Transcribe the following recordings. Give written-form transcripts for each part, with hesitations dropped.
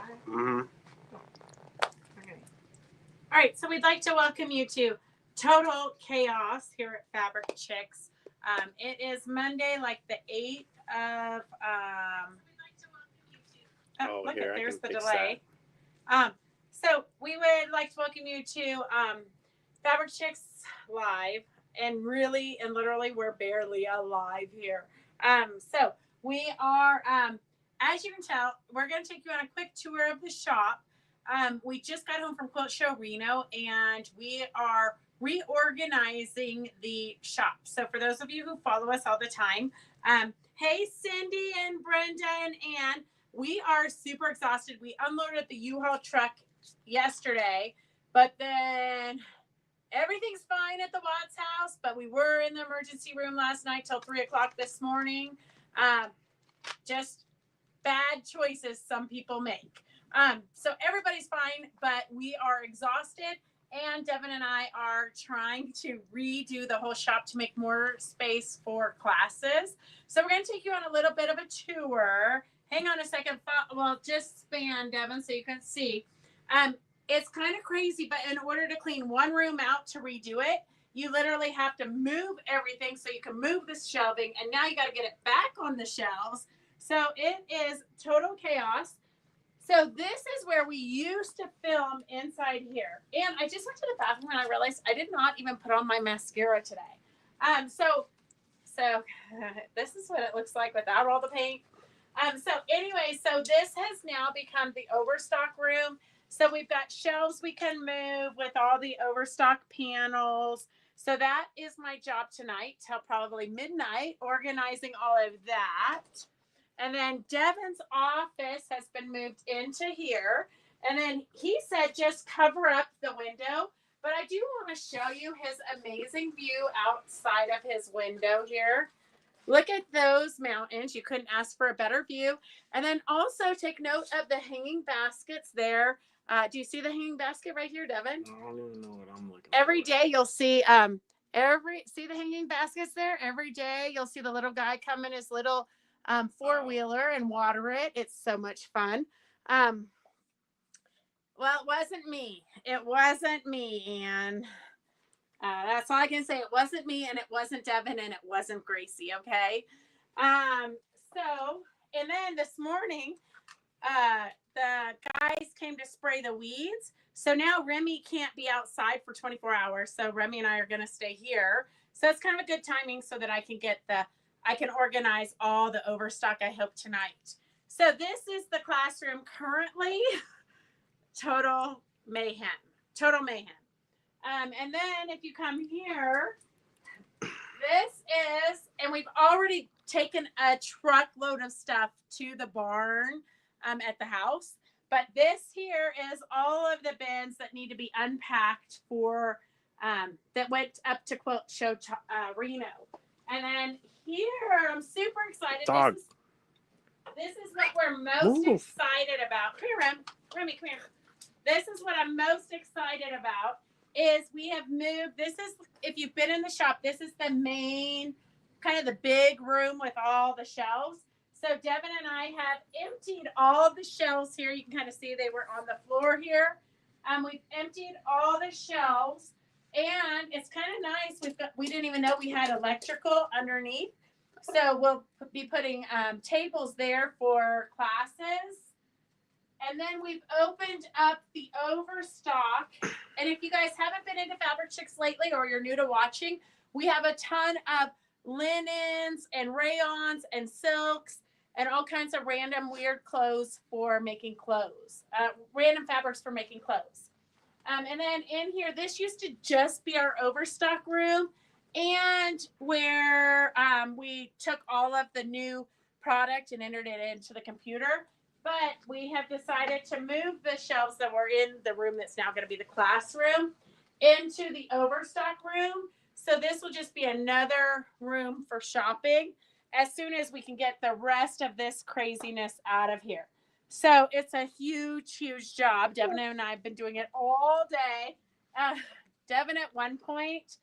Mm-hmm. Okay. All right, so we'd like to welcome you to Total Chaos here at Fabric Chicks. It is Monday, like the 8th of. Look Here, at there's the fix delay. So we would like to welcome you to Fabric Chicks Live, and really and literally, we're barely alive here. So we are, as you can tell, we're going to take you on a quick tour of the shop. We just got home from Quilt Show Reno, and we are reorganizing the shop. So for those of you who follow us all the time, hey Cindy and Brenda and Ann, we are super exhausted. We unloaded the U-Haul truck yesterday, but then everything's fine at the Watts house, but we were in the emergency room last night till 3:00 this morning. Just bad choices some people make. So everybody's fine, but we are exhausted, and Devin and I are trying to redo the whole shop to make more space for classes. So we're going to take you on a little bit of a tour. Hang on a second. Well, just span, Devin, so you can see. It's kind of crazy, but in order to clean one room out to redo it, you literally have to move everything so you can move this shelving, and now you got to get it back on the shelves. So it is total chaos. So this is where we used to film inside here. And I just went to the bathroom and I realized I did not even put on my mascara today. So this is what it looks like without all the paint. So anyway, so this has now become the overstock room. So we've got shelves we can move with all the overstock panels. So that is my job tonight till probably midnight, organizing all of that. And then Devin's office has been moved into here. And then he said just cover up the window. But I do want to show you his amazing view outside of his window here. Look at those mountains. You couldn't ask for a better view. And then also take note of the hanging baskets there. Do you see the hanging basket right here, Devin? I don't even know what I'm looking Every day you'll see see the hanging baskets there. Every day you'll see the little guy come in his little four-wheeler and water it. It's so much fun. Well, it wasn't me. It wasn't me, and that's all I can say. It wasn't me, and it wasn't Devin, and it wasn't Gracie. Okay. So, and then this morning, the guys came to spray the weeds. So now Remy can't be outside for 24 hours. So Remy and I are going to stay here. So it's kind of a good timing so that I can organize all the overstock I hope tonight. So this is the classroom currently. Total mayhem. Total mayhem. And then if you come here, this is, and we've already taken a truckload of stuff to the barn at the house. But this here is all of the bins that need to be unpacked for, that went up to Quilt Show Reno. And then here, I'm super excited. Dog. This is what we're most excited about. Come here, Remy, come here. This is what I'm most excited about is we have moved. This is, if you've been in the shop, this is the main, kind of the big room with all the shelves. So Devin and I have emptied all of the shelves here. You can kind of see they were on the floor here. We've emptied all the shelves, and it's kind of nice. We didn't even know we had electrical underneath. So we'll be putting tables there for classes. And then we've opened up the overstock. And if you guys haven't been into Fabric Chicks lately, or you're new to watching, we have a ton of linens and rayons and silks and all kinds of random weird clothes for making clothes, random fabrics for making clothes. And then in here, this used to just be our overstock room, and where we took all of the new product and entered it into the computer. But we have decided to move the shelves that were in the room that's now going to be the classroom into the overstock room. So this will just be another room for shopping as soon as we can get the rest of this craziness out of here. So it's a huge, huge job. Devin and I have been doing it all day. Devin at one point,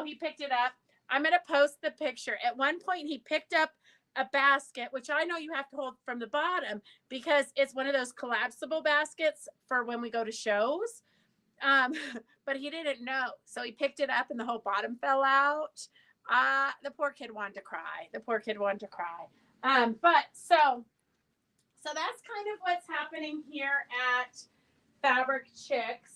he picked it up. I'm going to post the picture. At one point, he picked up a basket, which I know you have to hold from the bottom because it's one of those collapsible baskets for when we go to shows. Um, but he didn't know. So he picked it up and the whole bottom fell out. The poor kid wanted to cry. The poor kid wanted to cry. But so that's kind of what's happening here at Fabric Chicks.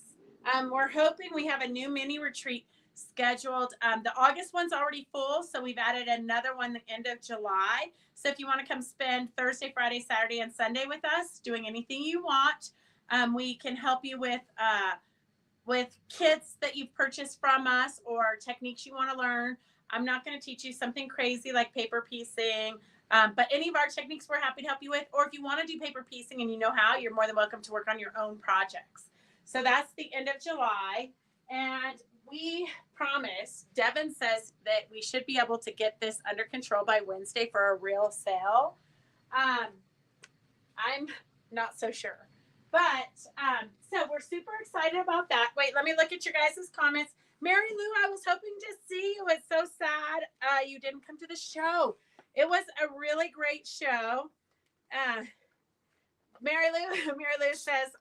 We're hoping we have a new mini retreat scheduled. The August one's already full, so we've added another one the end of July. So if you want to come spend Thursday, Friday, Saturday, and Sunday with us, doing anything you want, we can help you with kits that you've purchased from us or techniques you want to learn. I'm not going to teach you something crazy like paper piecing, but any of our techniques we're happy to help you with. Or if you want to do paper piecing and you know how, you're more than welcome to work on your own projects. So that's the end of July. And we promise, Devin says that we should be able to get this under control by Wednesday for a real sale. I'm not so sure. But so we're super excited about that. Wait, let me look at your guys' comments. Mary Lou, I was hoping to see you. It's so sad you didn't come to the show. It was a really great show. Mary Lou says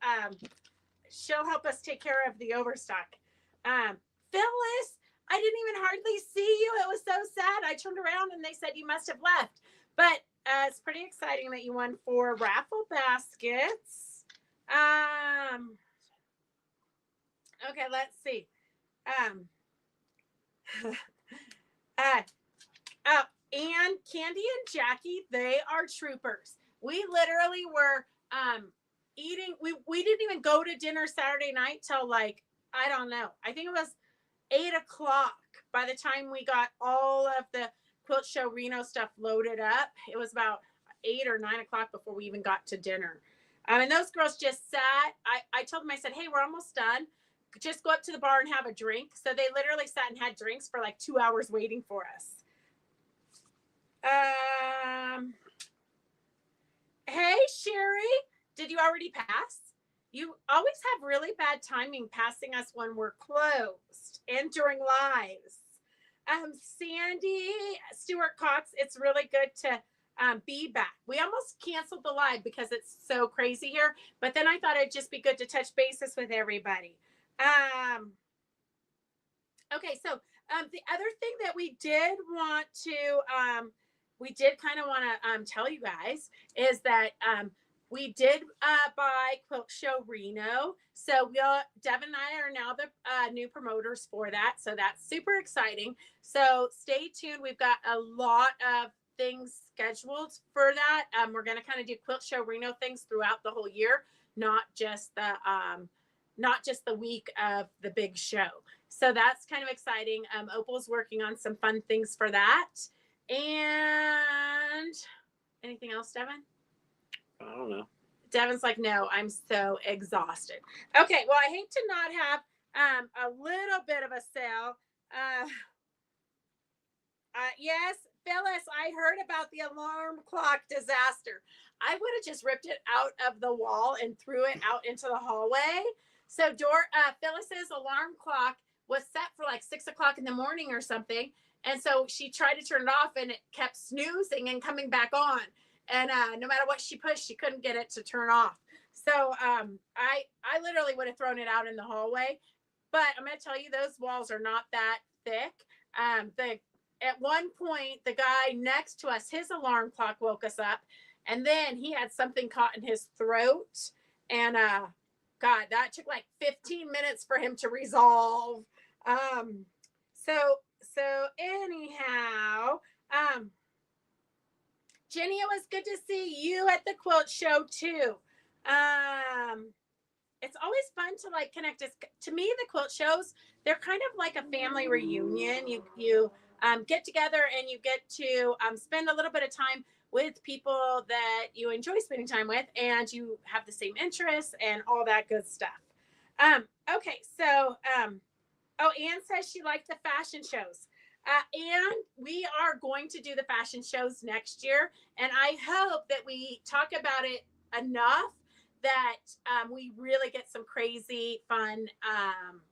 she'll help us take care of the overstock. Phyllis, I didn't even hardly see you. It was so sad. I turned around and they said you must have left. But it's pretty exciting that you won 4 raffle baskets. Okay, let's see. And Candy and Jackie, they are troopers. We literally were eating. We didn't even go to dinner Saturday night till like, I don't know. I think it was 8 o'clock by the time we got all of the Quilt Show Reno stuff loaded up. It was about 8 or 9 o'clock before we even got to dinner. And those girls just sat. I told them, I said, hey, we're almost done. Just go up to the bar and have a drink. So they literally sat and had drinks for like 2 hours waiting for us. Hey, Sherry, did you already pass? You always have really bad timing passing us when we're closed and during lives. Sandy Stewart Cox, it's really good to be back. We almost canceled the live because it's so crazy here, but then I thought it'd just be good to touch bases with everybody. Okay, so the other thing that we did want to tell you guys is that we did buy Quilt Show Reno. So Devin and I are now the new promoters for that. So that's super exciting. So stay tuned. We've got a lot of things scheduled for that. We're going to kind of do Quilt Show Reno things throughout the whole year, not just the week of the big show. So that's kind of exciting. Opal's working on some fun things for that. And anything else, Devin? I don't know. Devin's like, no, I'm so exhausted. Okay, well, I hate to not have a little bit of a sale. Yes, Phyllis, I heard about the alarm clock disaster. I would have just ripped it out of the wall and threw it out into the hallway. So Phyllis's alarm clock was set for like 6 o'clock in the morning or something. And so she tried to turn it off and it kept snoozing and coming back on. And no matter what she pushed, she couldn't get it to turn off. So I literally would have thrown it out in the hallway. But I'm going to tell you, those walls are not that thick. At one point, the guy next to us, his alarm clock woke us up. And then he had something caught in his throat. And God, that took like 15 minutes for him to resolve. So anyhow, Jenny, it was good to see you at the Quilt Show too. It's always fun to like connect. To me, the quilt shows, they're kind of like a family reunion. You get together and you get to spend a little bit of time with people that you enjoy spending time with, and you have the same interests and all that good stuff. Okay, so Anne says she liked the fashion shows. And we are going to do the fashion shows next year. And I hope that we talk about it enough that we really get some crazy fun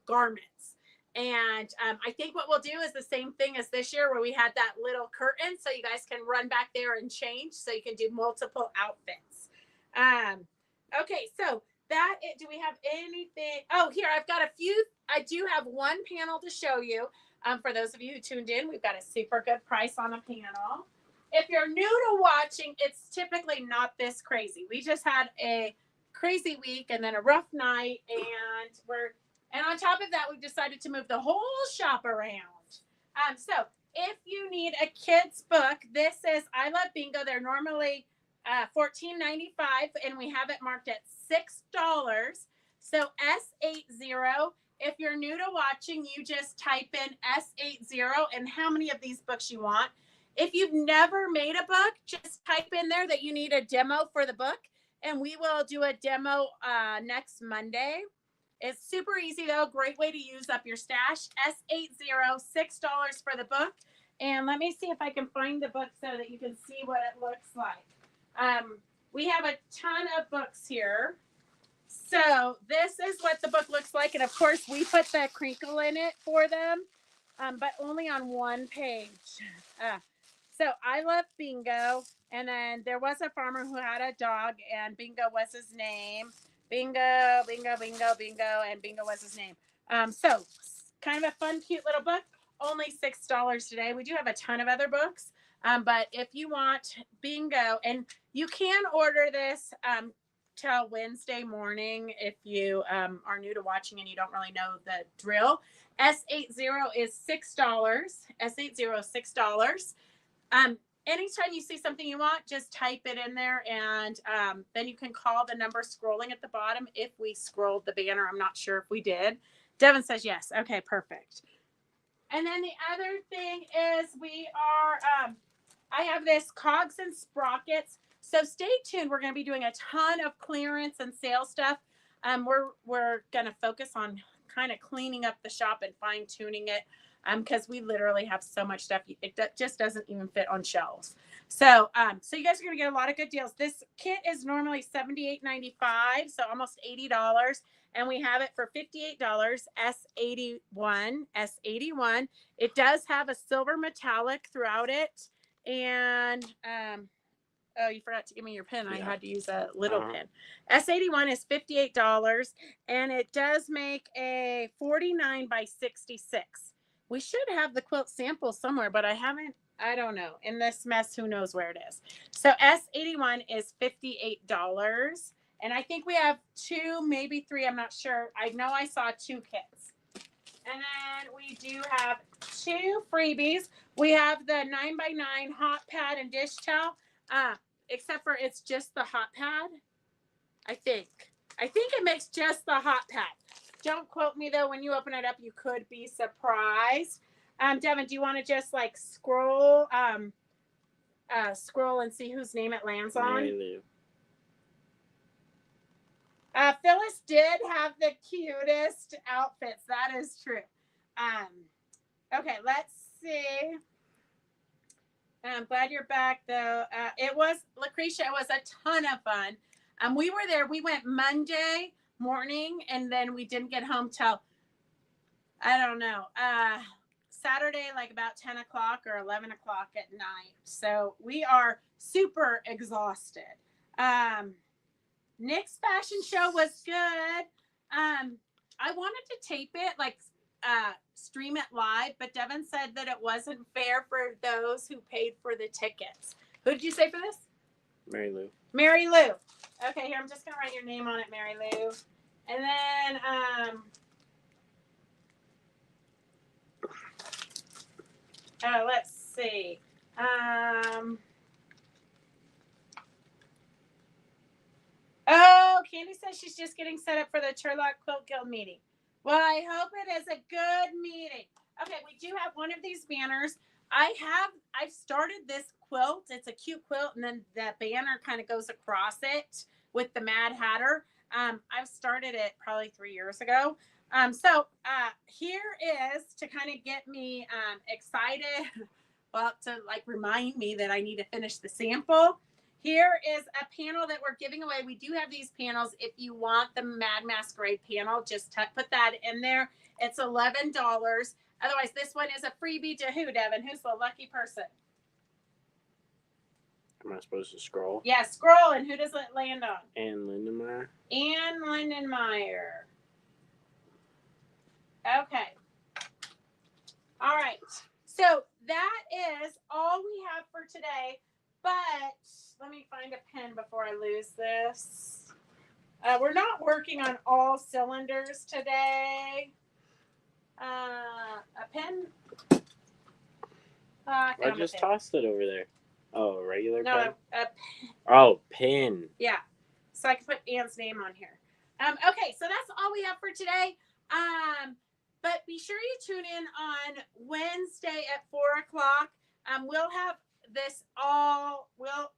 garments. And I think what we'll do is the same thing as this year, where we had that little curtain so you guys can run back there and change, so you can do multiple outfits. Okay, so do we have anything? Oh, here, I've got a few. I do have one panel to show you. For those of you who tuned in, we've got a super good price on a panel. If you're new to watching, it's typically not this crazy. We just had a crazy week and then a rough night, and on top of that, we've decided to move the whole shop around. So if you need a kid's book, this is I Love Bingo. They're normally $14.95, and we have it marked at $6. So S80. If you're new to watching, you just type in S80 and how many of these books you want. If you've never made a book, just type in there that you need a demo for the book, and we will do a demo next Monday. It's super easy, though. Great way to use up your stash. S80, $6 for the book. And let me see if I can find the book so that you can see what it looks like. We have a ton of books here. So this is what the book looks like. And, of course, we put the crinkle in it for them, but only on one page. So I Love Bingo. And then there was a farmer who had a dog, and Bingo was his name. Bingo, bingo, bingo, bingo, and Bingo was his name. So kind of a fun, cute little book. Only $6 today. We do have a ton of other books, but if you want Bingo, and you can order this till Wednesday morning if you are new to watching and you don't really know the drill. S80 is $6. S80 is $6. Anytime you see something you want, just type it in there, and then you can call the number scrolling at the bottom if we scrolled the banner. I'm not sure if we did. Devin says yes. Okay, perfect. And then the other thing is I have this Cogs and Sprockets. So stay tuned. We're going to be doing a ton of clearance and sale stuff. We're going to focus on kind of cleaning up the shop and fine tuning it. Because we literally have so much stuff, it just doesn't even fit on shelves. So you guys are going to get a lot of good deals. This kit is normally $78.95, so almost $80, and we have it for $58. S81. It does have a silver metallic throughout it, and oh, you forgot to give me your pen. Yeah. I had to use a little pen. S81 is $58, and it does make a 49 by 66. We should have the quilt sample somewhere, but I don't know. In this mess, who knows where it is. So S81 is $58. And I think we have 2, maybe 3. I'm not sure. I know I saw 2 kits. And then we do have 2 freebies. We have the 9x9 hot pad and dish towel, except for it's just the hot pad. I think it makes just the hot pad. Don't quote me, though. When you open it up, you could be surprised. Devin, do you want to just like scroll and see whose name it lands on? Phyllis did have the cutest outfits. That is true. Okay, let's see. I'm glad you're back, though. Lucretia, it was a ton of fun. We were there. We went Monday morning, and then we didn't get home till Saturday, like about 10 o'clock or 11 o'clock at night. So we are super exhausted. Nick's fashion show was good. I wanted to tape it, like stream it live, but Devin said that it wasn't fair for those who paid for the tickets. Who did you say for this? Mary Lou. Mary Lou. Okay, here, I'm just going to write your name on it, Mary Lou. And then, let's see. Candy says she's just getting set up for the Turlock Quilt Guild meeting. Well, I hope it is a good meeting. Okay, we do have one of these banners. I've started this quilt. It's a cute quilt, and then that banner kind of goes across it with the Mad Hatter. I've started it probably 3 years ago. So here is to kind of get me excited, well, to like remind me that I need to finish the sample. Here is a panel that we're giving away. We do have these panels. If you want the Mad Masquerade panel, just put that in there. It's $11. Otherwise, this one is a freebie to who, Devin? Who's the lucky person? Am I supposed to scroll? Yeah, scroll, and who does it land on? Ann Lindenmeyer. Ann Lindenmeyer. Okay. All right. So that is all we have for today. But let me find a pen before I lose this. We're not working on all cylinders today. A pen? I just tossed it over there. Oh, a regular pen? No, a pen. Oh, pin. Yeah. So I can put Ann's name on here. Okay, so that's all we have for today. But be sure you tune in on Wednesday at 4 o'clock. We'll have this all, well,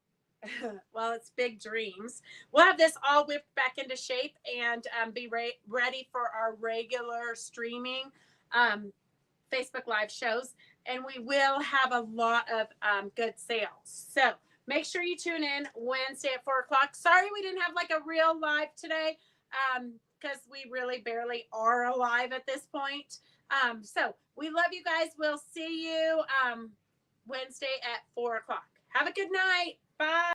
it's big dreams. We'll have this all whipped back into shape and be ready for our regular streaming Facebook Live shows. And we will have a lot of good sales. So make sure you tune in Wednesday at 4 o'clock. Sorry we didn't have like a real live today because we really barely are alive at this point. So we love you guys. We'll see you Wednesday at 4 o'clock. Have a good night. Bye.